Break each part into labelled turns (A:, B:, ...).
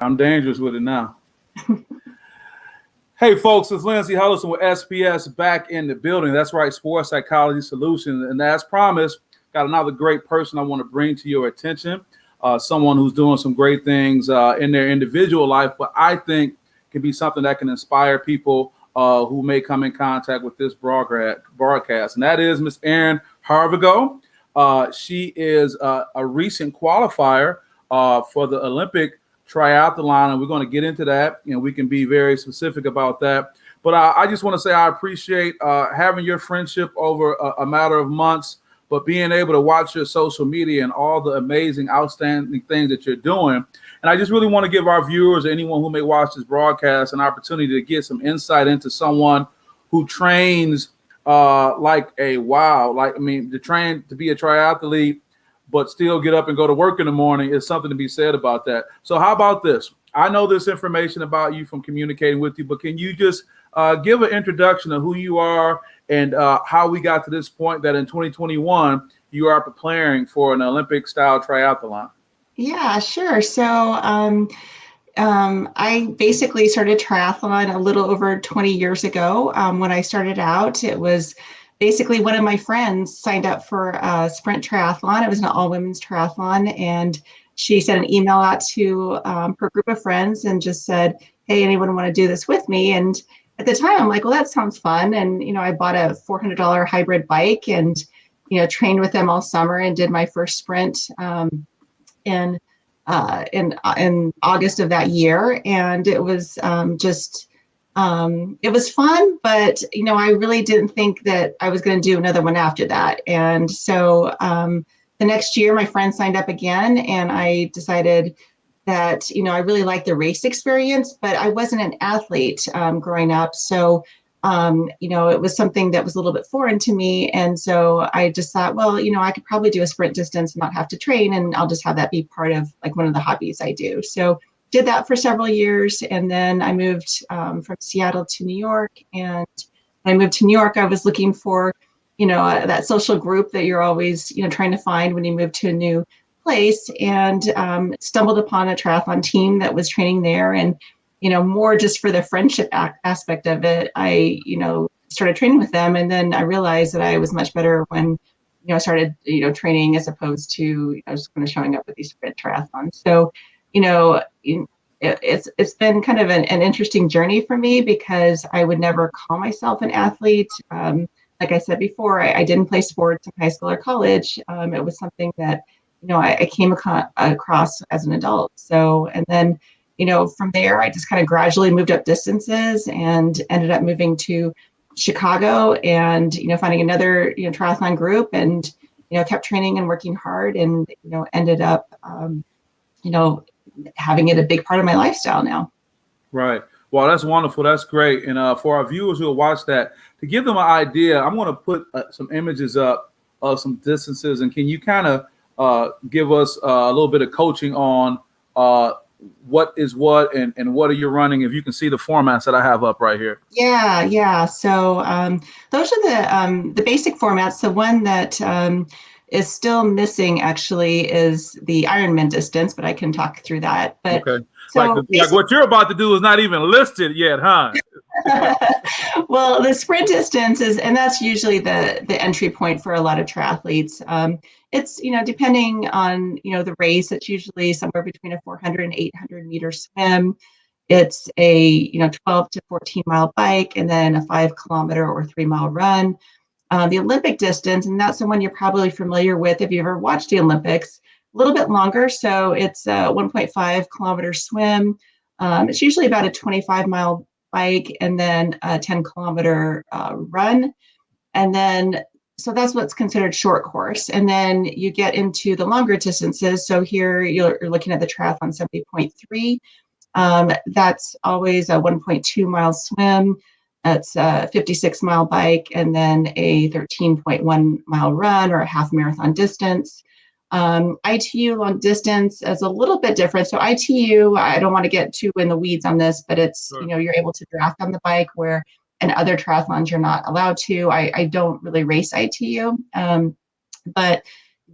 A: I'm dangerous with it now. Hey, folks, it's Lindsey Huddleston with SPS back in the building. That's right, Sports Psychology Solutions. And as promised, got another great person I want to bring to your attention. Someone who's doing some great things in their individual life, but I think can be something that can inspire people who may come in contact with this broadcast. And that is Miss Erin Harvego. She is a recent qualifier for the Olympic triathlon, and we're going to get into that, and we can be very specific about that. But I just want to say I appreciate having your friendship over a matter of months, but being able to watch your social media and all the amazing, outstanding things that you're doing. And I just really want to give our viewers, anyone who may watch this broadcast, an opportunity to get some insight into someone who trains to train to be a triathlete, but still get up and go to work in the morning is something to be said about that. So how about this? I know this information about you from communicating with you, but can you just give an introduction of who you are and how we got to this point that in 2021, you are preparing for an Olympic-style triathlon?
B: Yeah, sure. So I basically started triathlon a little over 20 years ago. When I started out, it was basically one of my friends signed up for a sprint triathlon. It was an all-women's triathlon, and she sent an email out to her group of friends and just said, hey, anyone want to do this with me? And at the time, I'm like, well, that sounds fun. And, I bought a $400 hybrid bike and, trained with them all summer and did my first sprint in August of that year. And it was it was fun, but, I really didn't think that I was going to do another one after that. And so the next year, my friend signed up again, and I decided that, I really liked the race experience, but I wasn't an athlete growing up. So, it was something that was a little bit foreign to me. And so I just thought, well, I could probably do a sprint distance and not have to train, and I'll just have that be part of like one of the hobbies I do. So did that for several years. And then I moved from Seattle to New York. And when I moved to New York, I was looking for, that social group that you're always, trying to find when you move to a new place, and stumbled upon a triathlon team that was training there. And, more just for the friendship aspect of it, I, started training with them. And then I realized that I was much better when, I started, training as opposed to just kind of showing up at these sprint triathlons. So, it's been kind of an interesting journey for me, because I would never call myself an athlete. Like I said before, I didn't play sports in high school or college. It was something that, I came across as an adult. So, and then, from there, I just kind of gradually moved up distances and ended up moving to Chicago and, finding another, triathlon group, and, kept training and working hard, and, ended up, having it a big part of my lifestyle now.
A: Right. Well, that's wonderful. That's great. And for our viewers who will watch that, to give them an idea, I'm going to put some images up of some distances. And can you kind of give us a little bit of coaching on what is what and what are you running? If you can see the formats that I have up right here.
B: Yeah. So those are the basic formats. The one that is still missing actually is the Ironman distance, but I can talk through that. But
A: okay. So like what you're about to do is not even listed yet, huh?
B: Well, the sprint distance is, and that's usually the entry point for a lot of triathletes. It's, depending on, the race, it's usually somewhere between a 400 and 800 meter swim. It's a, 12 to 14 mile bike, and then a 5 kilometer or 3 mile run. The Olympic distance, and that's the one you're probably familiar with if you ever watched the Olympics, a little bit longer. So it's a 1.5 kilometer swim. It's usually about a 25 mile bike, and then a 10 kilometer run. And then, so that's what's considered short course. And then you get into the longer distances. So here you're looking at the triathlon 70.3. That's always a 1.2 mile swim. That's a 56 mile bike, and then a 13.1 mile run, or a half marathon distance. ITU long distance is a little bit different. So ITU, I don't want to get too in the weeds on this, but it's, sure, you're able to draft on the bike, where in other triathlons you're not allowed to. I don't really race ITU, but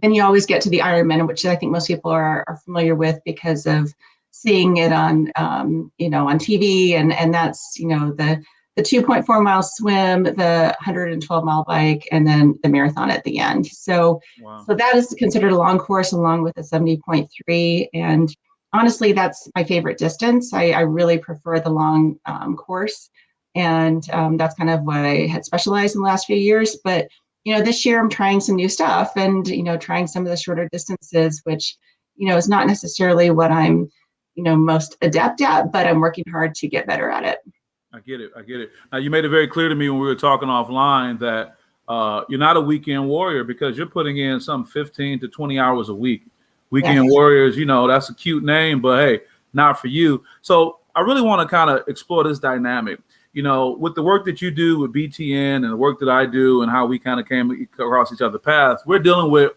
B: then you always get to the Ironman, which I think most people are familiar with because of seeing it on, on TV, and that's, the 2.4 mile swim, the 112-mile bike, and then the marathon at the end. So,
A: Wow.
B: so that is considered a long course along with a 70.3. And honestly, that's my favorite distance. I really prefer the long course. And that's kind of what I had specialized in the last few years. But, this year I'm trying some new stuff and, trying some of the shorter distances, which, is not necessarily what I'm, most adept at, but I'm working hard to get better at it.
A: I get it. Now, you made it very clear to me when we were talking offline that you're not a weekend warrior because you're putting in some 15 to 20 hours a week. Weekend
B: Yes.
A: warriors, that's a cute name, but hey, not for you. So I really want to kind of explore this dynamic. With the work that you do with BTN and the work that I do and how we kind of came across each other's paths, we're dealing with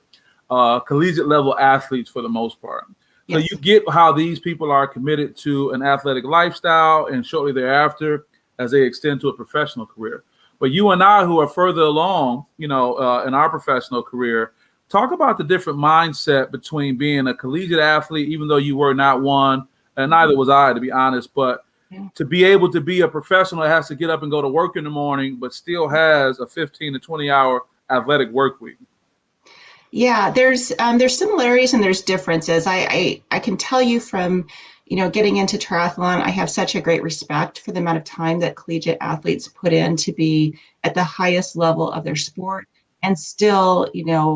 A: collegiate level athletes for the most part. So
B: Yes.
A: you get how these people are committed to an athletic lifestyle and shortly thereafter as they extend to a professional career. But you and I, who are further along, in our professional career, talk about the different mindset between being a collegiate athlete, even though you were not one, and neither was I, to be honest, but to be able to be a professional that has to get up and go to work in the morning, but still has a 15 to 20 hour athletic work week.
B: Yeah, there's similarities and there's differences. I can tell you from, getting into triathlon, I have such a great respect for the amount of time that collegiate athletes put in to be at the highest level of their sport and still,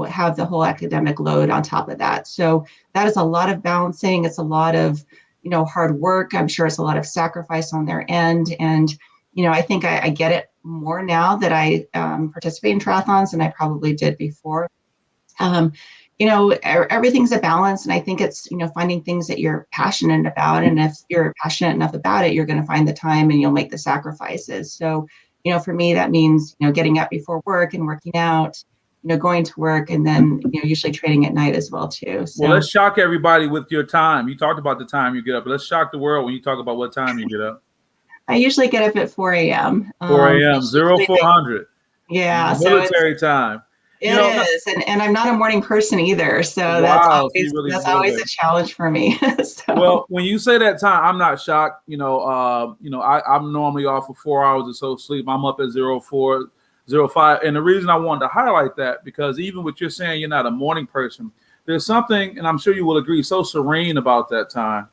B: have the whole academic load on top of that. So that is a lot of balancing. It's a lot of, hard work. I'm sure it's a lot of sacrifice on their end. And, I think I get it more now that I participate in triathlons than I probably did before. Everything's a balance, and I think it's, finding things that you're passionate about. And if you're passionate enough about it, you're going to find the time and you'll make the sacrifices. So, for me, that means, getting up before work and working out, going to work, and then, usually training at night as well, too. So,
A: Well, let's shock everybody with your time. You talked about the time you get up, but let's shock the world when you talk about what time you get up.
B: I usually get up at 4 a.m.
A: 4 a.m., 0400.
B: Yeah, so
A: Military time.
B: it is, and I'm not a morning person either, so
A: Wow, so you really
B: that's always a challenge for me. So.
A: Well, when you say that time, I'm not shocked. I'm normally off for 4 hours or so sleep. I'm up at 04, 05, and the reason I wanted to highlight that because even with you saying you're not a morning person, there's something, and I'm sure you will agree, so serene about that time.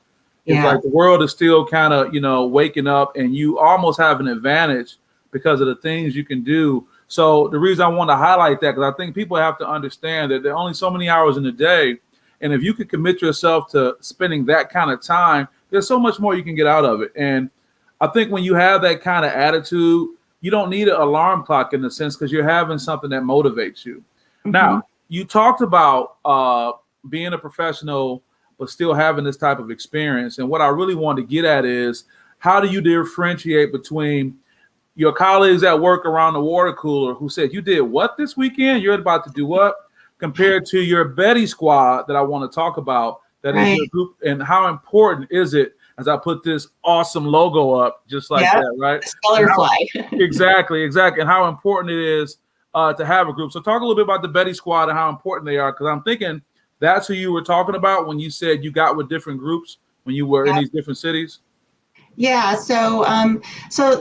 A: It's like the world is still kind of, waking up, and you almost have an advantage because of the things you can do. So the reason I want to highlight that, because I think people have to understand that there are only so many hours in a day. And if you could commit yourself to spending that kind of time, there's so much more you can get out of it. And I think when you have that kind of attitude, you don't need an alarm clock in a sense because you're having something that motivates you. Mm-hmm. Now, you talked about being a professional, but still having this type of experience. And what I really want to get at is how do you differentiate between your colleagues at work around the water cooler who said, you did what this weekend? You're about to do what? Compared to your Betty squad that I want to talk about, that is your group, and how important is it, as I put this awesome logo up, just like that, right?
B: Colorfly.
A: Exactly. And how important it is to have a group. So talk a little bit about the Betty squad and how important they are, because I'm thinking that's who you were talking about when you said you got with different groups when you were in these different cities.
B: Yeah, so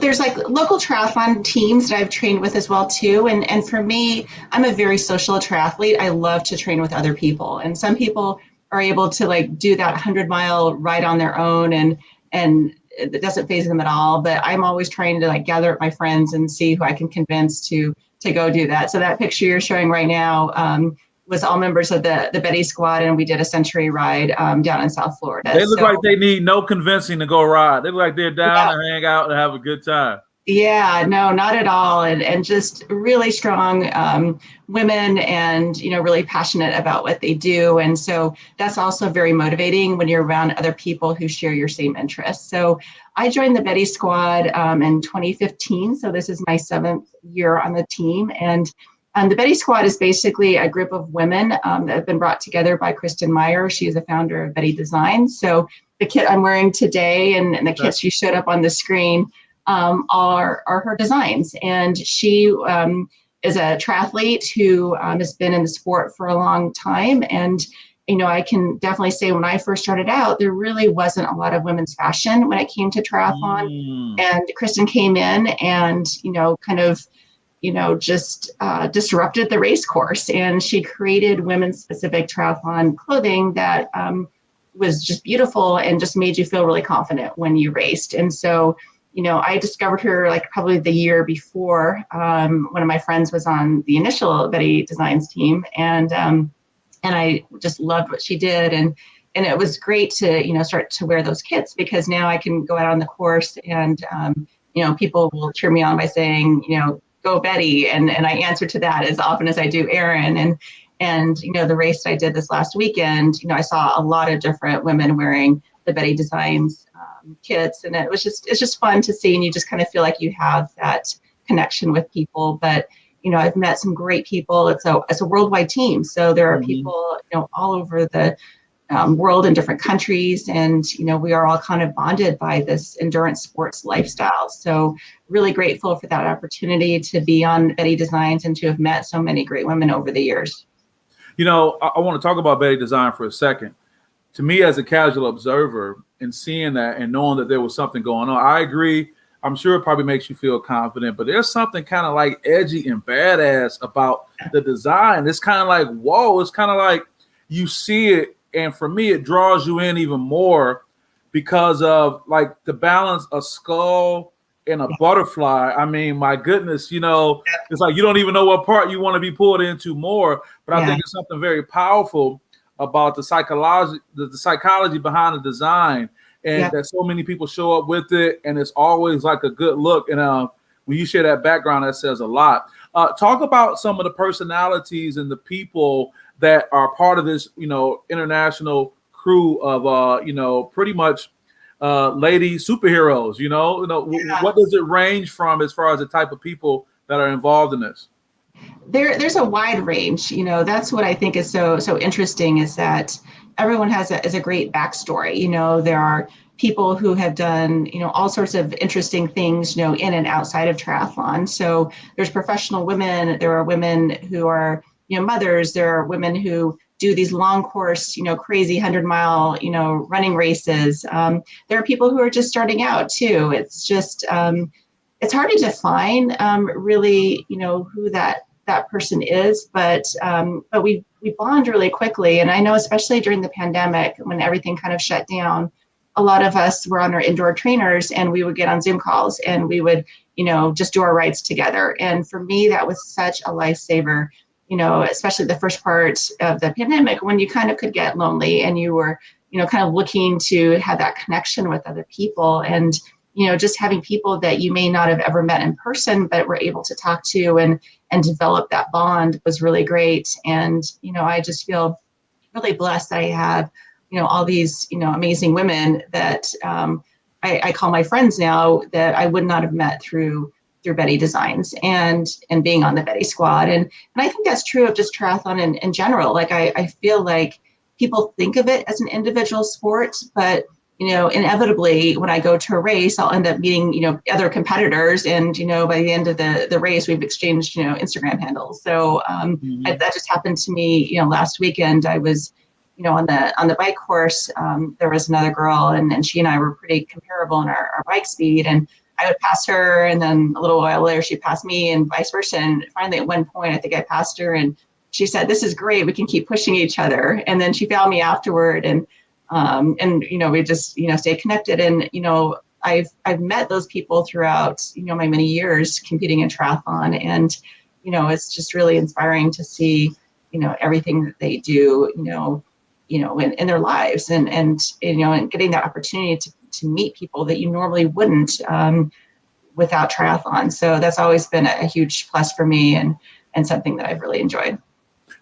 B: there's like local triathlon teams that I've trained with as well too, and for me, I'm a very social triathlete. I love to train with other people, and some people are able to like do that 100-mile ride on their own, and it doesn't faze them at all. But I'm always trying to like gather up my friends and see who I can convince to go do that. So that picture you're showing right now was all members of the Betty squad, and we did a century ride down in South Florida.
A: They look like they need no convincing to go ride. They look like they're down to hang out and have a good time.
B: Yeah, no, not at all. And just really strong women and, really passionate about what they do. And so that's also very motivating when you're around other people who share your same interests. So I joined the Betty squad in 2015. So this is my 7th year on the team. And the Betty Squad is basically a group of women that have been brought together by Kristen Meyer. She's the founder of Betty Design. So the kit I'm wearing today and the kits you showed up on the screen are her designs. And she is a triathlete who has been in the sport for a long time. And, I can definitely say when I first started out, there really wasn't a lot of women's fashion when it came to triathlon. And Kristen came in and, kind of, just disrupted the race course. And she created women's specific triathlon clothing that was just beautiful and just made you feel really confident when you raced. And so, I discovered her like probably the year before. One of my friends was on the initial Betty Designs team, and I just loved what she did. And it was great to, start to wear those kits, because now I can go out on the course and, people will cheer me on by saying, go Betty. And I answer to that as often as I do Erin. And the race I did this last weekend, I saw a lot of different women wearing the Betty Designs kits. And it's just fun to see. And you just kind of feel like you have that connection with people. But, I've met some great people. It's a worldwide team. So there are people, all over the world in different countries. And, we are all kind of bonded by this endurance sports lifestyle. So really grateful for that opportunity to be on Betty Designs and to have met so many great women over the years.
A: I want to talk about Betty Design for a second. To me, as a casual observer and seeing that and knowing that there was something going on, I agree. I'm sure it probably makes you feel confident, but there's something kind of like edgy and badass about the design. It's kind of like, whoa, it's kind of like you see it. And for me, it draws you in even more because of like the balance of skull and a butterfly. I mean, my goodness, it's like you don't even know what part you want to be pulled into more. But I think it's something very powerful about the psychology behind the design, and that so many people show up with it, and it's always like a good look. And when you share that background, that says a lot. Talk about some of the personalities and the people that are part of this, international crew of, pretty much lady superheroes. What does it range from as far as the type of people that are involved in this?
B: There's a wide range. That's what I think is so interesting, is that everyone has a great backstory. There are people who have done, all sorts of interesting things, in and outside of triathlon. So there's professional women. There are women who are, mothers. There are women who do these long course, crazy 100-mile, running races. There are people who are just starting out too. It's just, it's hard to define really, who that person is, but we bond really quickly. And I know, especially during the pandemic, when everything kind of shut down, a lot of us were on our indoor trainers, and we would get on Zoom calls, and we would, just do our rides together. And for me, that was such a lifesaver, especially the first part of the pandemic, when you kind of could get lonely and you were, kind of looking to have that connection with other people. And just having people that you may not have ever met in person, but were able to talk to and develop that bond was really great. And, I just feel really blessed that I have, all these, amazing women that I call my friends now, that I would not have met through Betty Designs and being on the Betty Squad. And I think that's true of just triathlon in general. Like, I feel like people think of it as an individual sport, but inevitably, when I go to a race, I'll end up meeting, other competitors. And, by the end of the race, we've exchanged, Instagram handles. So that just happened to me, last weekend. I was, on the bike course. There was another girl, and she and I were pretty comparable in our bike speed. And I would pass her, and then a little while later, she'd pass me, and vice versa. And finally, at one point, I think I passed her, and she said, "This is great. We can keep pushing each other." And then she found me afterward, and we just, stay connected. And, I've met those people throughout, my many years competing in triathlon. And, it's just really inspiring to see, everything that they do, in their lives, and getting that opportunity to meet people that you normally wouldn't without triathlon. So that's always been a huge plus for me, and something that I've really enjoyed.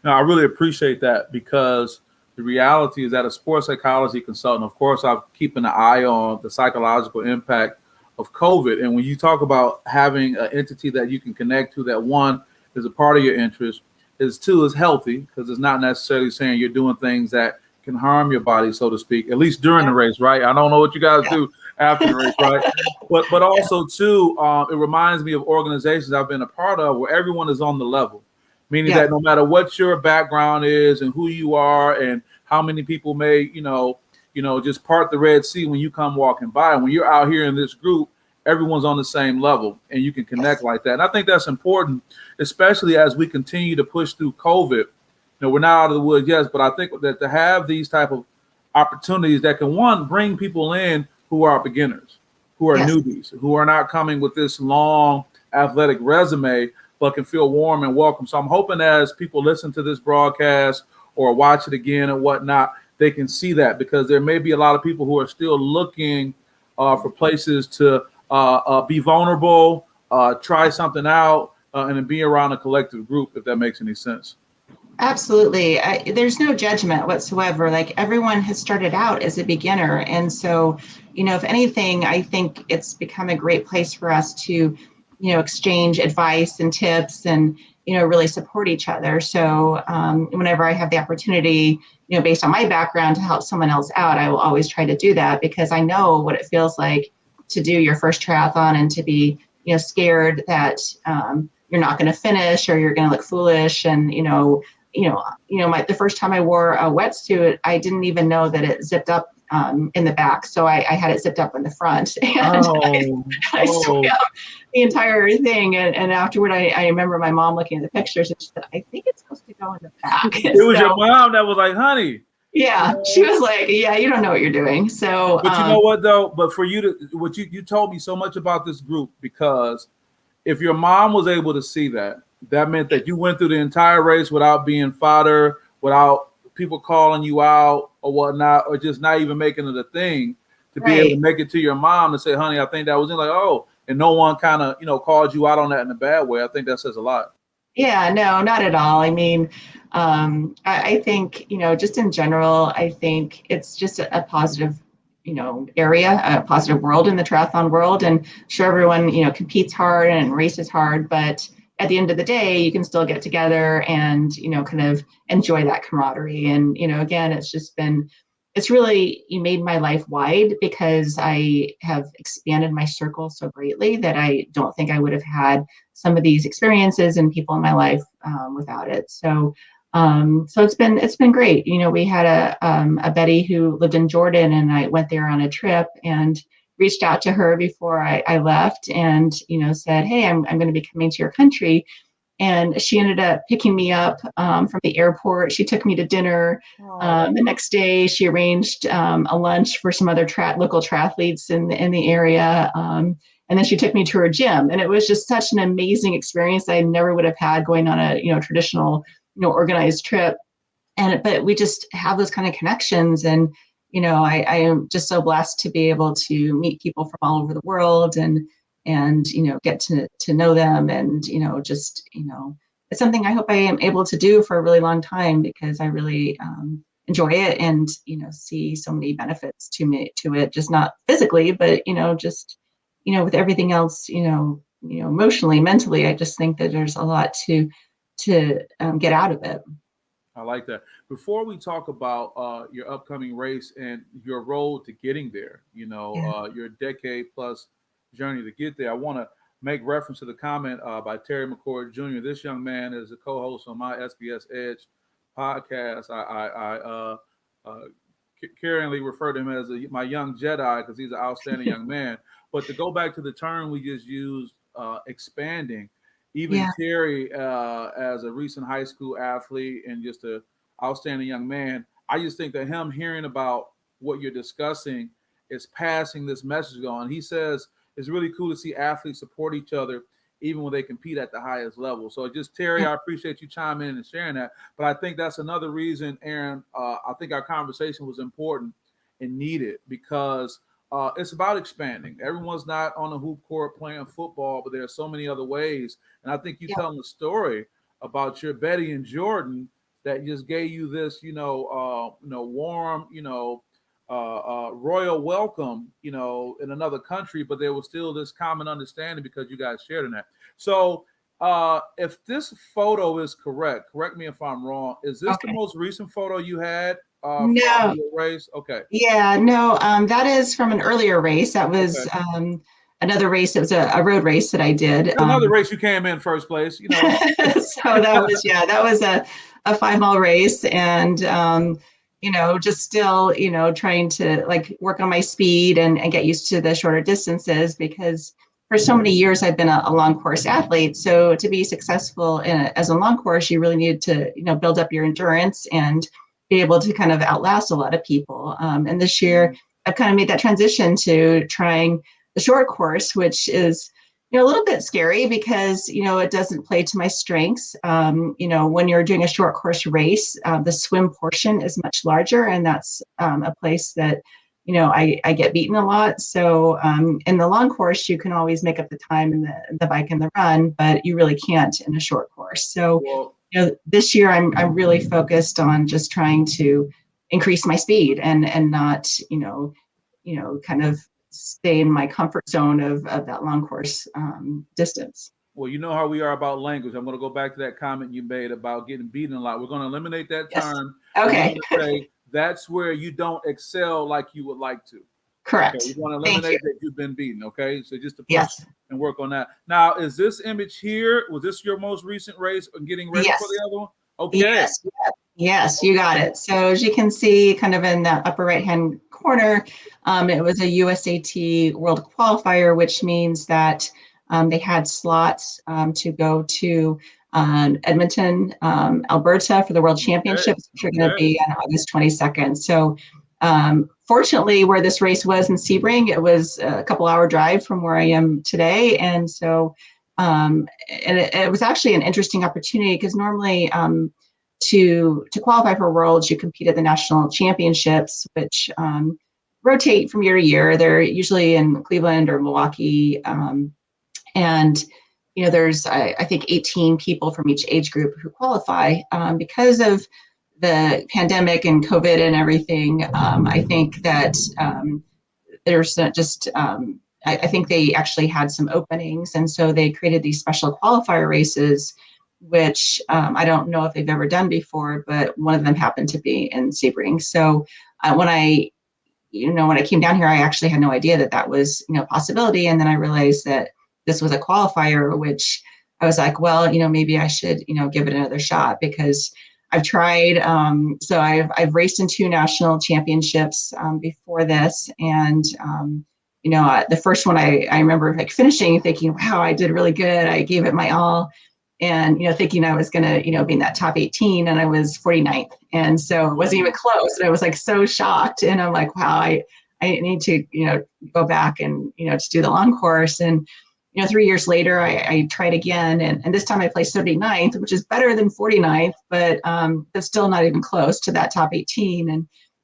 A: Now, I really appreciate that, because the reality is that a sports psychology consultant, of course, I'm keeping an eye on the psychological impact of COVID. And when you talk about having an entity that you can connect to, that one is a part of your interest, two is healthy, because it's not necessarily saying you're doing things that can harm your body, so to speak, at least during the race, right? I don't know what you guys do after the race, right? But also, two, it reminds me of organizations I've been a part of where everyone is on the level. Meaning that no matter what your background is and who you are and how many people may, just part the Red Sea when you come walking by. When you're out here in this group, everyone's on the same level and you can connect like that. And I think that's important, especially as we continue to push through COVID. We're not out of the woods, yes, but I think that to have these type of opportunities that can, one, bring people in who are beginners, who are newbies, who are not coming with this long athletic resume, but can feel warm and welcome. So I'm hoping as people listen to this broadcast or watch it again and whatnot, they can see that, because there may be a lot of people who are still looking for places to be vulnerable, try something out, and then be around a collective group, if that makes any sense.
B: Absolutely. There's no judgment whatsoever. Like, everyone has started out as a beginner. And so, if anything, I think it's become a great place for us to, exchange advice and tips and, really support each other. So whenever I have the opportunity, based on my background, to help someone else out, I will always try to do that, because I know what it feels like to do your first triathlon and to be, scared that you're not going to finish or you're going to look foolish. And, the first time I wore a wetsuit, I didn't even know that it zipped up in the back. So I had it zipped up in the front, and I swam the entire thing. And afterward, I remember my mom looking at the pictures and she said, "I think it's supposed to go in the back."
A: It was your mom that was like, "Honey."
B: Yeah, she was like, "Yeah, you don't know what you're doing." So,
A: but you know what though? But for you to, what you told me so much about this group, because if your mom was able to see that, that meant that you went through the entire race without being fodder, without people calling you out or whatnot, or just not even making it a thing, to be able to make it to your mom and say, "Honey, I think that was in," like, oh, and no one kind of, called you out on that in a bad way. I think that says a lot.
B: Yeah, no, not at all. I mean, I think, just in general, I think it's just a positive, area, a positive world in the triathlon world. And sure, everyone, competes hard and races hard, but at the end of the day, you can still get together and, kind of enjoy that camaraderie. And, again, it's really, you made my life wide, because I have expanded my circle so greatly that I don't think I would have had some of these experiences and people in my life without it. So it's been great. We had a Betty who lived in Jordan, and I went there on a trip and reached out to her before I left, and said, "Hey, I'm going to be coming to your country." And she ended up picking me up from the airport. She took me to dinner. The next day, she arranged a lunch for some other local triathletes in the area. And then she took me to her gym. And it was just such an amazing experience I never would have had going on a traditional organized trip. But we just have those kind of connections. And I am just so blessed to be able to meet people from all over the world and get to know them, and it's something I hope I am able to do for a really long time, because I really enjoy it, and see so many benefits to it, just not physically, but just with everything else, emotionally, mentally. I just think that there's a lot to get out of it.
A: I like that. Before we talk about your upcoming race and your road to getting there, your decade plus journey to get there, I want to make reference to the comment by Terry McCord Jr. This young man is a co-host on my SPS podcast. I caringly refer to him as my young Jedi, because he's an outstanding young man. But to go back to the term we just used, expanding, even Terry, as a recent high school athlete and just an outstanding young man, I just think that him hearing about what you're discussing is passing this message on. He says it's really cool to see athletes support each other even when they compete at the highest level. So just, Terry, I appreciate you chiming in and sharing that. But I think that's another reason, Erin, I think our conversation was important and needed, because it's about expanding. Everyone's not on the hoop court playing football, but there are so many other ways. And I think you telling the story about your Betty and Jordan that just gave you this, warm, royal welcome, in another country, but there was still this common understanding because you guys shared in that. So if this photo is correct me if I'm wrong, is this the most recent photo you had from your race? Okay.
B: Yeah, no, that is from an earlier race. That was another race. It was a road race that I did.
A: Another race you came in first place,
B: So that was a 5-mile race. And, just still, trying to like work on my speed and get used to the shorter distances, because for so many years I've been a long course athlete. So to be successful as a long course, you really need to, build up your endurance and be able to kind of outlast a lot of people. And this year I've kind of made that transition to trying the short course, which is, a little bit scary because, it doesn't play to my strengths. When you're doing a short course race, the swim portion is much larger, and that's a place that, I get beaten a lot. So in the long course, you can always make up the time in the bike and the run, but you really can't in a short course. So,
A: Well,
B: this year I'm really focused on just trying to increase my speed and not, kind of stay in my comfort zone of that long course distance.
A: well, you know how we are about language. I'm going to go back to that comment you made about getting beaten a lot. We're going to eliminate that
B: Yes.
A: term. And we're
B: Okay.
A: going to say that's where you don't excel like you would like to. Okay,
B: Correct.
A: we want to
B: Thank you.
A: eliminate that you've been beaten. Okay, so just to push
B: Yes.
A: and work on that. Now, is this image here? Was this your most recent race and getting ready
B: Yes.
A: for the other one? Okay.
B: Yes. Yes, you got it. So as you can see, kind of in that upper right-hand corner, it was a USAT World Qualifier, which means that they had slots to go to Edmonton, Alberta for the World Championships, which are going to
A: Okay.
B: be on August 22nd. So fortunately, where this race was in Sebring, it was a couple-hour drive from where I am today. And so it was actually an interesting opportunity because normally to qualify for Worlds, you compete at the national championships, which rotate from year to year. They're usually in Cleveland or Milwaukee, and there's I think 18 people from each age group who qualify. Because of the pandemic and COVID and everything, I think that there's just I think they actually had some openings, and so they created these special qualifier races, which I don't know if they've ever done before, but one of them happened to be in Sebring. So when I came down here, I actually had no idea that that was a possibility, and then I realized that this was a qualifier, which I was like, well, maybe I should give it another shot, because I've tried. So I've raced in 2 national championships before this, and the first one I remember like finishing, thinking, wow, I did really good. I gave it my all, and thinking I was gonna be in that top 18, and I was 49th, and so it wasn't even close. And I was like so shocked, and I'm like, wow, I need to go back and just do the long course. And 3 years later, I tried again, and this time I placed 39th, which is better than 49th, but it's still not even close to that top 18.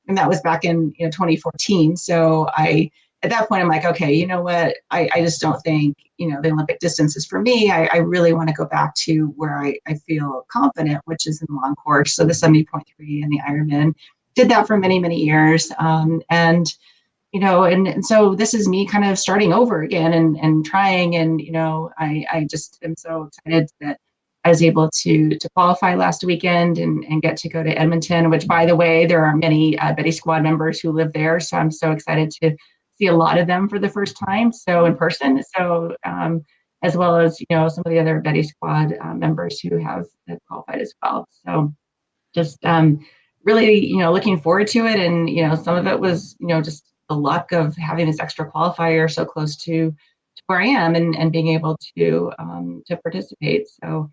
B: And that was back in 2014. So at that point, I'm like, okay, you know what? I just don't think the Olympic distance is for me. I really want to go back to where I feel confident, which is in the long course. So the 70.3 and the Ironman. Did that for many, many years, and so this is me kind of starting over again and trying. And, I just am so excited that I was able to qualify last weekend and get to go to Edmonton, which, by the way, there are many Betty Squad members who live there. So I'm so excited to see a lot of them for the first time. So in person. So, as well as, some of the other Betty Squad members who have qualified as well. So just really, looking forward to it. And, some of it was, just the luck of having this extra qualifier so close to where I am, and being able to participate. So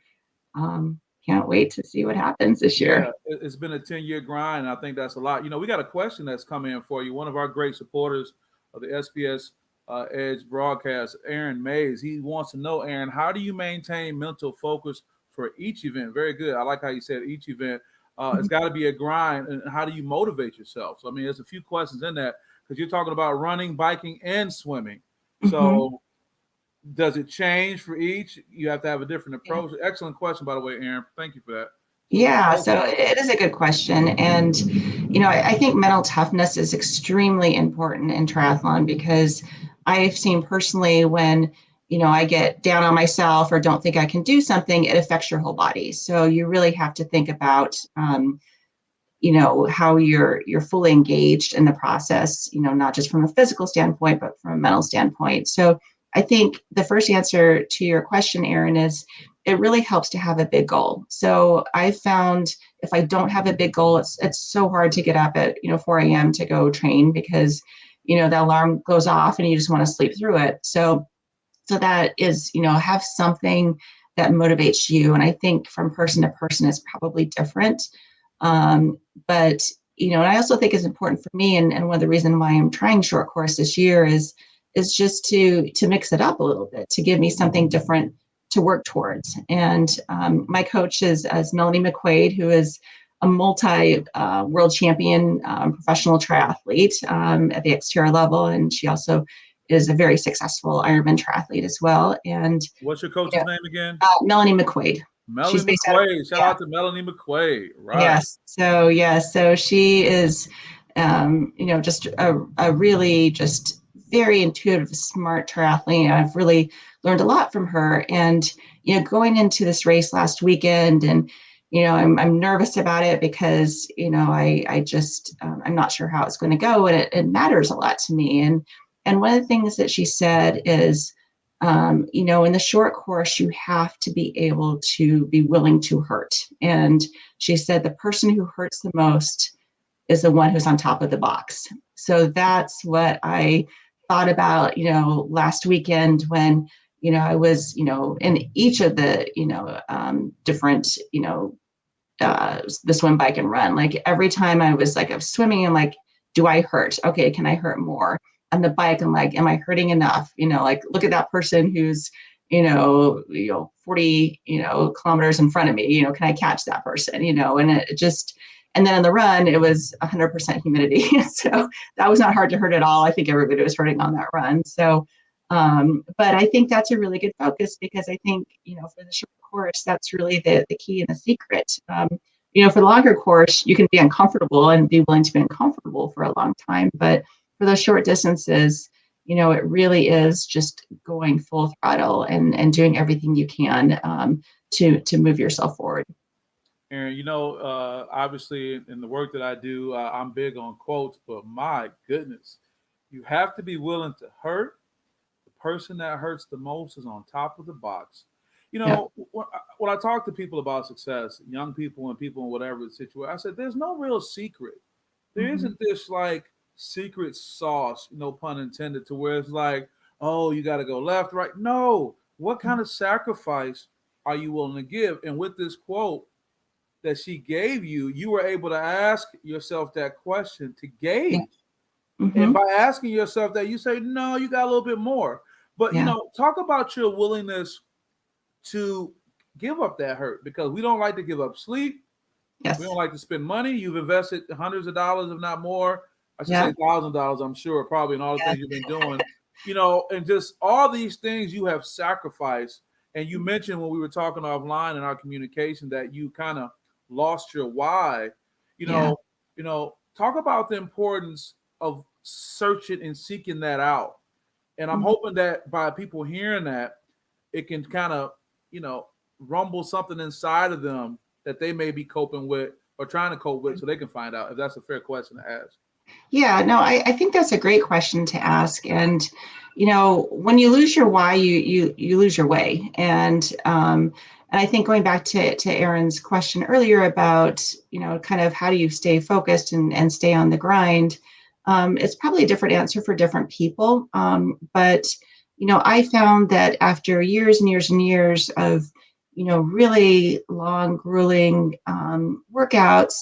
B: can't wait to see what happens this year.
A: Yeah, it's been a 10-year grind, and I think that's a lot. We got a question that's come in for you. One of our great supporters of the SPS Edge broadcast, Aaron Mays, he wants to know, Aaron, how do you maintain mental focus for each event? Very good. I like how you said each event. It's got to be a grind. And how do you motivate yourself? So, I mean, there's a few questions in that, because you're talking about running, biking, and swimming. So does it change for each? You have to have a different approach. Yeah. Excellent question, by the way, Aaron. Thank you for that.
B: Yeah, so it is a good question. And, I think mental toughness is extremely important in triathlon, because I've seen personally when, I get down on myself or don't think I can do something, it affects your whole body. So you really have to think about, how you're fully engaged in the process, not just from a physical standpoint, but from a mental standpoint. So I think the first answer to your question, Erin, is, it really helps to have a big goal. So I found if I don't have a big goal, it's so hard to get up at 4 a.m. to go train because the alarm goes off and you just want to sleep through it. So that is have something that motivates you. And I think from person to person is probably different. But and I also think it's important for me, and one of the reasons why I'm trying short course this year is just to mix it up a little bit, to give me something different to work towards. And my coach is Melanie McQuaid, who is a multi world champion professional triathlete at the exterior level, and she also is a very successful Ironman triathlete as well. And
A: what's your coach's name again?
B: Melanie McQuaid.
A: Melanie McQuaid. Shout out to Melanie McQuaid. Right.
B: Yes. So she is, just a really just very intuitive, smart triathlete. I've really learned a lot from her. And, going into this race last weekend, and, I'm nervous about it because, I just, I'm not sure how it's going to go. And it matters a lot to me. And one of the things that she said is, in the short course, you have to be able to be willing to hurt. And she said the person who hurts the most is the one who's on top of the box. So that's what I thought about, last weekend when, I was, in each of the, different, the swim, bike, and run. Like every time I was swimming, I'm like, do I hurt? Okay, can I hurt more? On the bike, I'm like, am I hurting enough? Look at that person who's, 40, kilometers in front of me, can I catch that person? And it just, and then on the run, it was 100% humidity. So that was not hard to hurt at all. I think everybody was hurting on that run. So, but I think that's a really good focus because I think, for the short course, that's really the key and the secret. For the longer course, you can be uncomfortable and be willing to be uncomfortable for a long time. But for those short distances, it really is just going full throttle and doing everything you can to move yourself forward.
A: Erin, obviously in the work that I do, I'm big on quotes, but my goodness, you have to be willing to hurt. The person that hurts the most is on top of the box.
B: Yeah.
A: When I talk to people about success, young people and people in whatever situation, I said, there's no real secret. There
B: Mm-hmm.
A: isn't this secret sauce, no pun intended, to where it's like, oh, you got to go left, right. No. What kind of sacrifice are you willing to give? And with this quote that she gave you, you were able to ask yourself that question to gauge.
B: Yeah. Mm-hmm.
A: And by asking yourself that, you say, no, you got a little bit more. But,
B: Yeah.
A: Talk about your willingness to give up that hurt, because we don't like to give up sleep.
B: Yes.
A: We don't like to spend money. You've invested hundreds of dollars, if not more. I should say $1,000, I'm sure, probably, in all the things you've been doing, and just all these things you have sacrificed. And you mentioned when we were talking offline in our communication that you kind of lost your why. Talk about the importance of searching and seeking that out. And I'm hoping that by people hearing that, it can kind of, rumble something inside of them that they may be coping with or trying to cope with, so they can find out if that's a fair question to ask.
B: Yeah, no, I think that's a great question to ask. And, when you lose your why, you lose your way. And I think going back to Erin's question earlier about, kind of how do you stay focused and stay on the grind, it's probably a different answer for different people. But, I found that after years and years and years of, really long, grueling workouts,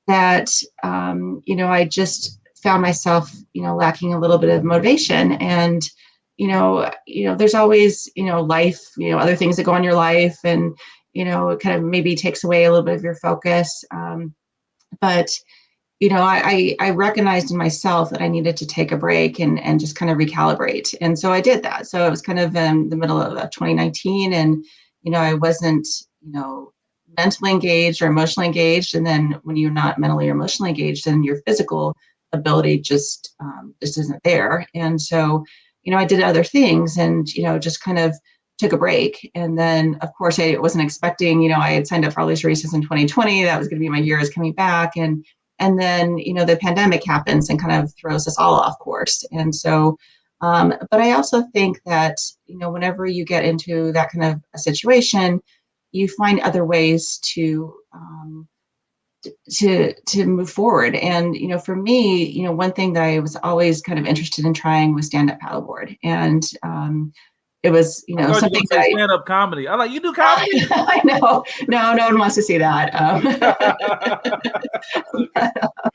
B: that, I just found myself, lacking a little bit of motivation. And, there's always, life, other things that go on in your life, and, it kind of maybe takes away a little bit of your focus. But, I recognized in myself that I needed to take a break and just kind of recalibrate. And so I did that. So it was kind of in the middle of 2019, and, I wasn't, mentally engaged or emotionally engaged. And then when you're not mentally or emotionally engaged, then your physical ability just isn't there. And so, I did other things and, just kind of took a break. And then, of course, I wasn't expecting, I had signed up for all these races in 2020. That was going to be my year as coming back. And then, the pandemic happens and kind of throws us all off course. And so, but I also think that, whenever you get into that kind of a situation, you find other ways to move forward. And, for me, one thing that I was always kind of interested in trying was stand-up paddleboard. And it was,
A: I thought you were
B: something
A: going to say stand-up comedy. I'm like, you do comedy?
B: I know. No one wants to see that.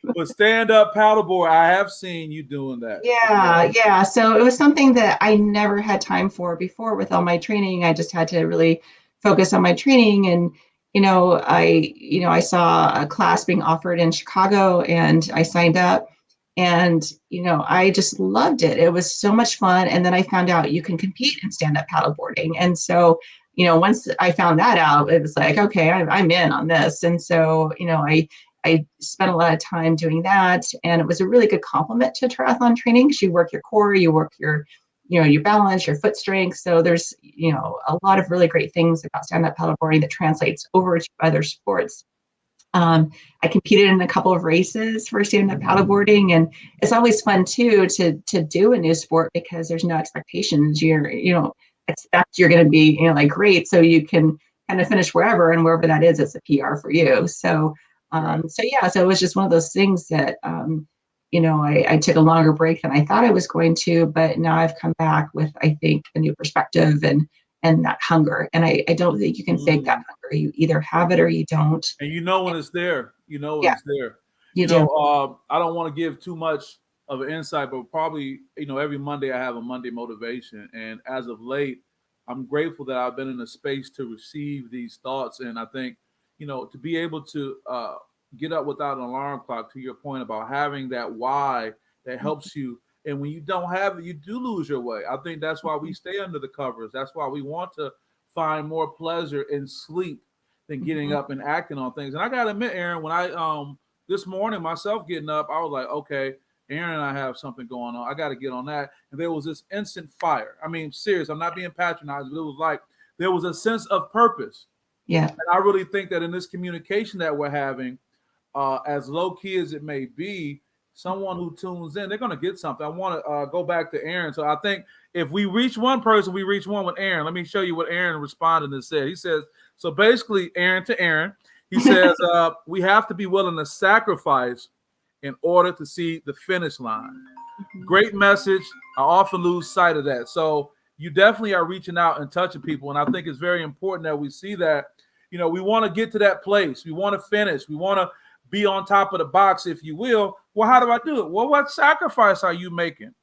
A: But stand-up paddleboard, I have seen you doing that.
B: Yeah. So it was something that I never had time for before with all my training. I just had to really focus on my training. And, I saw a class being offered in Chicago and I signed up and, I just loved it. It was so much fun. And then I found out you can compete in stand-up paddleboarding. And so, once I found that out, it was like, okay, I'm in on this. And so, I spent a lot of time doing that, and it was a really good complement to triathlon training because you work your core, you work your, your balance, your foot strength. So there's, a lot of really great things about stand-up paddleboarding that translates over to other sports. I competed in a couple of races for stand-up paddleboarding, and it's always fun too to do a new sport because there's no expectations. You expect you're going to be like great, so you can kind of finish wherever, and wherever that is, it's a PR for you. So so it was just one of those things that I took a longer break than I thought I was going to, but now I've come back with, I think, a new perspective and that hunger. And I don't think you can fake that hunger. You either have it or you don't.
A: And when it's there, it's there.
B: You do.
A: I don't want to give too much of an insight, but probably, every Monday I have a Monday motivation. And as of late, I'm grateful that I've been in a space to receive these thoughts. And I think, to be able to get up without an alarm clock, to your point about having that why that helps you. And when you don't have it, you do lose your way. I think that's why we stay under the covers. That's why we want to find more pleasure in sleep than getting up and acting on things. And I gotta admit, Erin, when I this morning myself getting up, I was like, okay, Erin and I have something going on. I got to get on that. And there was this instant fire. I mean, serious. I'm not being patronized, but it was like there was a sense of purpose.
B: Yeah.
A: And I really think that in this communication that we're having, as low key as it may be, someone who tunes in, they're going to get something. I want to go back to Erin. So I think if we reach one person, we reach one with Erin. Let me show you what Erin responded and said. He says, so basically, Erin to Erin, he says, we have to be willing to sacrifice in order to see the finish line. Great message. I often lose sight of that. So you definitely are reaching out and touching people. And I think it's very important that we see that, we want to get to that place. We want to finish. We want to be on top of the box, if you will. Well, how do I do it? Well, what sacrifice are you making?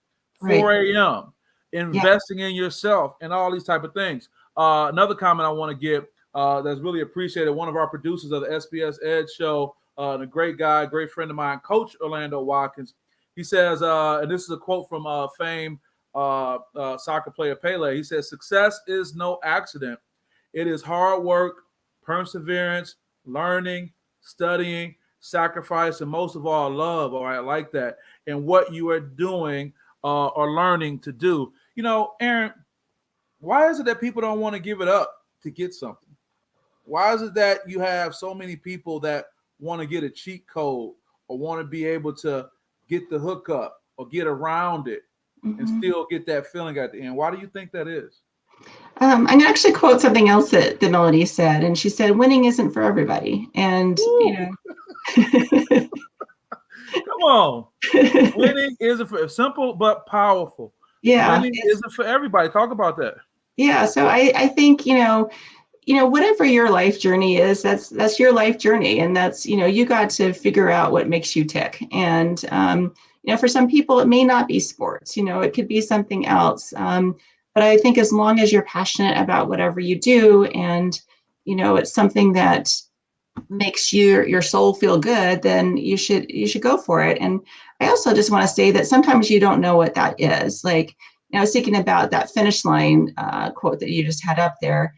A: 4 a.m., investing in yourself and all these type of things. Another comment I want to give that's really appreciated. One of our producers of the SPS Edge show, and a great guy, great friend of mine, Coach Orlando Watkins. He says, and this is a quote from famed soccer player Pele. He says, success is no accident. It is hard work, perseverance, learning, studying, sacrifice, and most of all, love. All right, I like that. And what you are doing or learning to do. Erin, why is it that people don't want to give it up to get something? Why is it that you have so many people that want to get a cheat code or want to be able to get the hookup or get around it and still get that feeling at the end? Why do you think that is?
B: I'm going to actually quote something else that Melody said, and she said, winning isn't for everybody. And,
A: come on. Winning isn't for simple but powerful.
B: Yeah.
A: Winning isn't for everybody. Talk about that.
B: Yeah. So I think, whatever your life journey is, that's your life journey. And that's, you got to figure out what makes you tick. And, for some people, it may not be sports, it could be something else. But I think as long as you're passionate about whatever you do and, it's something that makes your soul feel good, then you should go for it. And I also just want to say that sometimes you don't know what that is. Like, I was thinking about that finish line quote that you just had up there.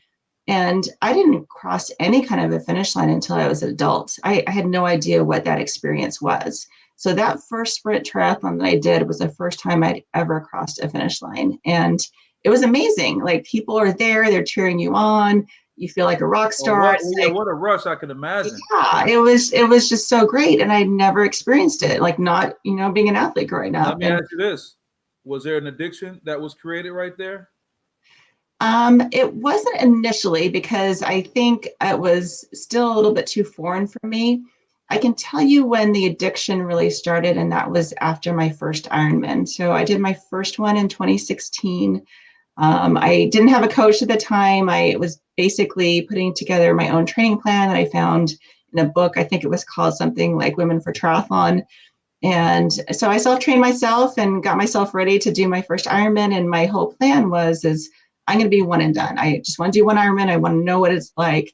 B: And I didn't cross any kind of a finish line until I was an adult. I had no idea what that experience was. So that first sprint triathlon that I did was the first time I'd ever crossed a finish line. And it was amazing. Like, people are there, they're cheering you on. You feel like a rock star.
A: What a rush, I can imagine.
B: Yeah, it was just so great. And I'd never experienced it, like not, being an athlete growing up.
A: Let me ask you this. Was there an addiction that was created right there?
B: It wasn't initially because I think it was still a little bit too foreign for me. I can tell you when the addiction really started, and that was after my first Ironman. So I did my first one in 2016. I didn't have a coach at the time. I was basically putting together my own training plan that I found in a book. I think it was called something like Women for Triathlon. And so I self-trained myself and got myself ready to do my first Ironman. And my whole plan is I'm going to be one and done. I just want to do one Ironman. I want to know what it's like.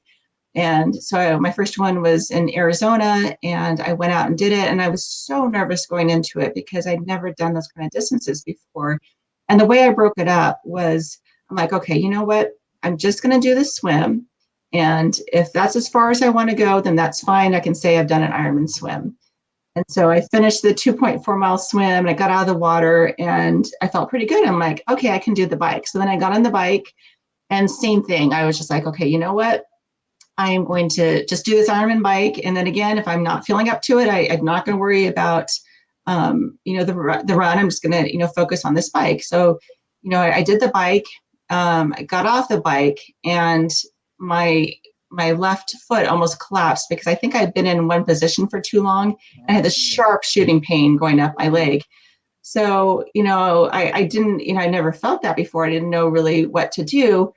B: And so my first one was in Arizona, and I went out and did it. And I was so nervous going into it because I'd never done those kind of distances before. And the way I broke it up was I'm like, okay, you know what? I'm just going to do the swim. And if that's as far as I want to go, then that's fine. I can say I've done an Ironman swim. And so I finished the 2.4-mile swim and I got out of the water and I felt pretty good. I'm like, okay, I can do the bike. So then I got on the bike and same thing. I was just like, okay, you know what? I am going to just do this Ironman bike. And then again, if I'm not feeling up to it, I'm not going to worry about, the run. I'm just going to, focus on this bike. So, I did the bike. I got off the bike and my left foot almost collapsed because I think I'd been in one position for too long. I had this sharp shooting pain going up my leg. So, I didn't, I never felt that before. I didn't know really what to do.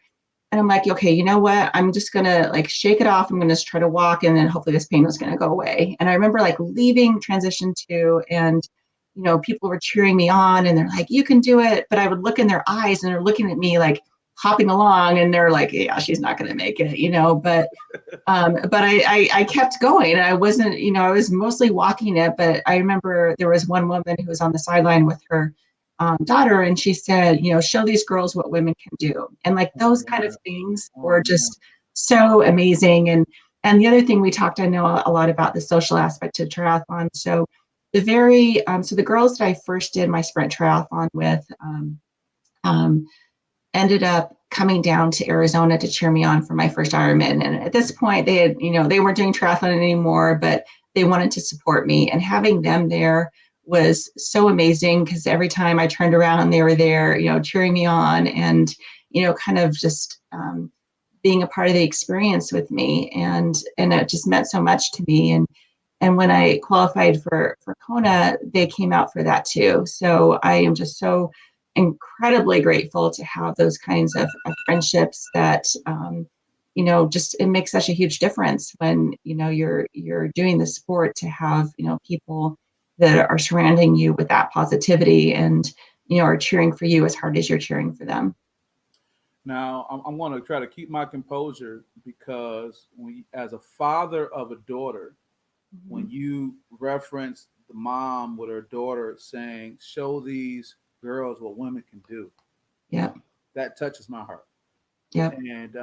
B: And I'm like, okay, you know what? I'm just going to like shake it off. I'm going to try to walk and then hopefully this pain was going to go away. And I remember like leaving transition two and, people were cheering me on and they're like, you can do it. But I would look in their eyes and they're looking at me like hopping along and they're like, yeah, she's not going to make it, but I kept going. I wasn't, I was mostly walking it, but I remember there was one woman who was on the sideline with her daughter, and she said, show these girls what women can do. And like those kind of things were just so amazing. And the other thing we talked, I know a lot about the social aspect of triathlon. So so the girls that I first did my sprint triathlon with ended up coming down to Arizona to cheer me on for my first Ironman. And at this point they had, they weren't doing triathlon anymore, but they wanted to support me, and having them there was so amazing because every time I turned around, they were there, cheering me on and, kind of just being a part of the experience with me. And it just meant so much to me. And when I qualified for Kona, they came out for that too. So I am just so incredibly grateful to have those kinds of friendships that, just it makes such a huge difference when, you're doing the sport to have, people that are surrounding you with that positivity and, are cheering for you as hard as you're cheering for them.
A: Now, I'm going to try to keep my composure because as a father of a daughter,
B: Mm-hmm.
A: when you reference the mom with her daughter saying, show these girls what women can do,
B: Yeah.
A: that touches my heart.
B: Yeah.
A: And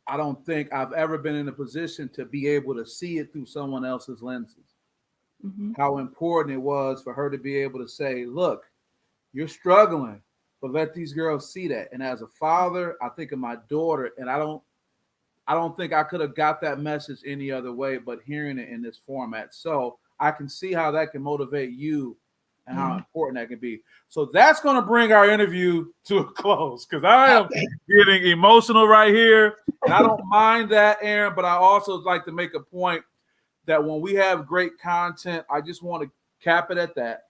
A: I don't think I've ever been in a position to be able to see it through someone else's lenses.
B: Mm-hmm.
A: How important it was for her to be able to say, look, you're struggling, but let these girls see that. And as a father, I think of my daughter, and I don't think I could have got that message any other way but hearing it in this format. So I can see how that can motivate you and how important that can be. So that's going to bring our interview to a close because I am getting emotional right here. And I don't mind that, Erin, but I also like to make a point that when we have great content, I just want to cap it at that.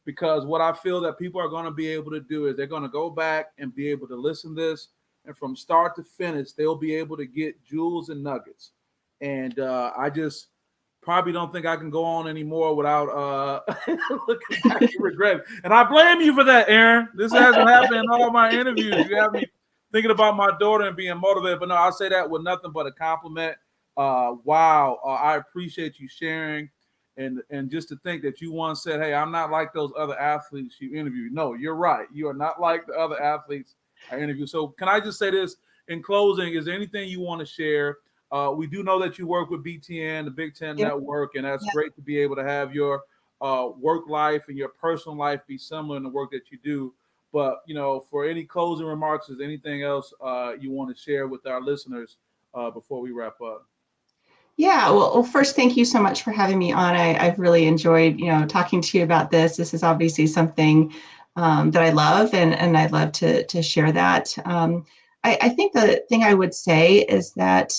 A: Because what I feel that people are going to be able to do is they're going to go back and be able to listen to this. And from start to finish, they'll be able to get jewels and nuggets. And I just probably don't think I can go on anymore without looking back and regret. And I blame you for that, Erin. This hasn't happened in all my interviews. You have me thinking about my daughter and being motivated. But no, I say that with nothing but a compliment. Wow. I appreciate you sharing. And just to think that you once said, hey, I'm not like those other athletes you interviewed. No, you're right. You are not like the other athletes I interviewed. So can I just say this in closing? Is there anything you want to share? We do know that you work with BTN, the Big Ten Network, and that's great to be able to have your work life and your personal life be similar in the work that you do. But, for any closing remarks, is there anything else you want to share with our listeners before we wrap up?
B: Yeah, well, first, thank you so much for having me on. I've really enjoyed, talking to you about this. This is obviously something that I love, and I'd love to share that. I think the thing I would say is that,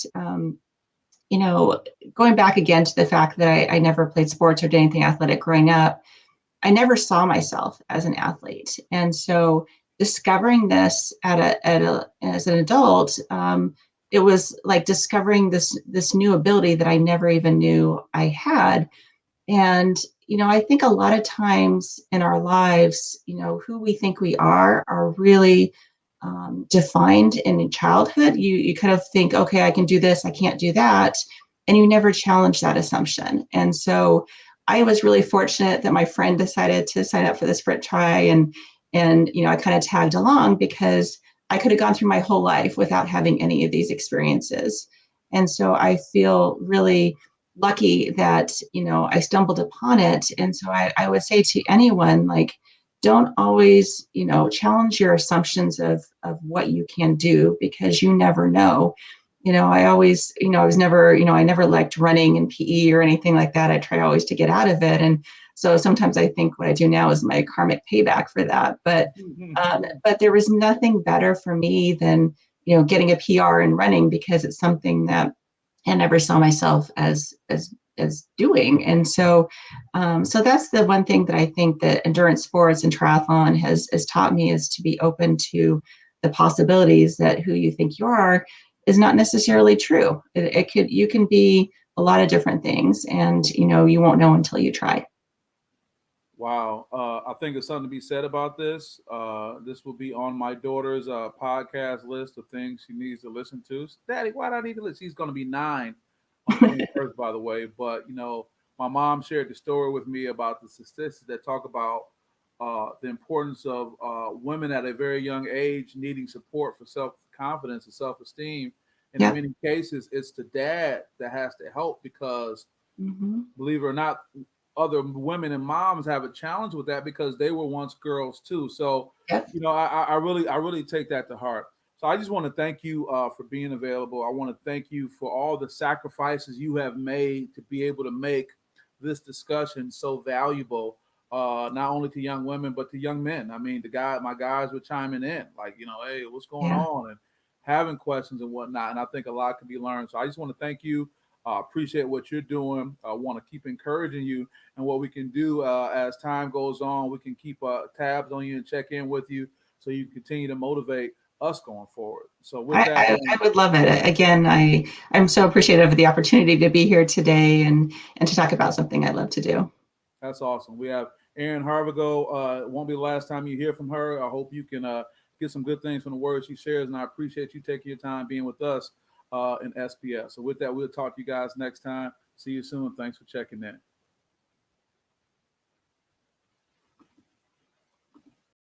B: going back again to the fact that I never played sports or did anything athletic growing up, I never saw myself as an athlete. And so discovering this as an adult, it was like discovering this new ability that I never even knew I had. And, I think a lot of times in our lives, who we think we are really defined in childhood. You kind of think, okay, I can do this, I can't do that. And you never challenge that assumption. And so I was really fortunate that my friend decided to sign up for the sprint try, and I kind of tagged along because I could have gone through my whole life without having any of these experiences. And so I feel really lucky that I stumbled upon it. And so I would say to anyone, like, don't always challenge your assumptions of what you can do, because you never know. I always I was never I never liked running in PE or anything like that. I try always to get out of it. And so sometimes I think what I do now is my karmic payback for that. But there was nothing better for me than getting a PR and running, because it's something that I never saw myself as doing. And so so that's the one thing that I think that endurance sports and triathlon has taught me, is to be open to the possibilities that who you think you are is not necessarily true. You can be a lot of different things, and you won't know until you try.
A: Wow. I think there's something to be said about this. This will be on my daughter's podcast list of things she needs to listen to. Daddy, why do I need to listen? She's going to be 9 on the 21st, by the way. But, my mom shared the story with me about the statistics that talk about the importance of women at a very young age needing support for self-confidence and self-esteem. And in
B: Yeah.
A: many cases, it's the dad that has to help because,
B: Mm-hmm.
A: believe it or not, other women and moms have a challenge with that because they were once girls too. So,
B: Yep.
A: I really take that to heart. So I just want to thank you for being available. I want to thank you for all the sacrifices you have made to be able to make this discussion so valuable, not only to young women but to young men. I mean, my guys were chiming in, like, hey, what's going
B: Yeah.
A: on, and having questions and whatnot. And I think a lot can be learned. So I just want to thank you. Appreciate what you're doing. I want to keep encouraging you, and what we can do as time goes on, we can keep tabs on you and check in with you so you can continue to motivate us going forward. So with that,
B: I would love it. Again, I'm so appreciative of the opportunity to be here today and to talk about something I love to do.
A: that's awesome. We have Erin Harvego. It won't be the last time you hear from her. I hope you can get some good things from the words she shares, and I appreciate you taking your time being with us in SPS. So with that, we'll talk to you guys next time. See you soon. Thanks for checking in.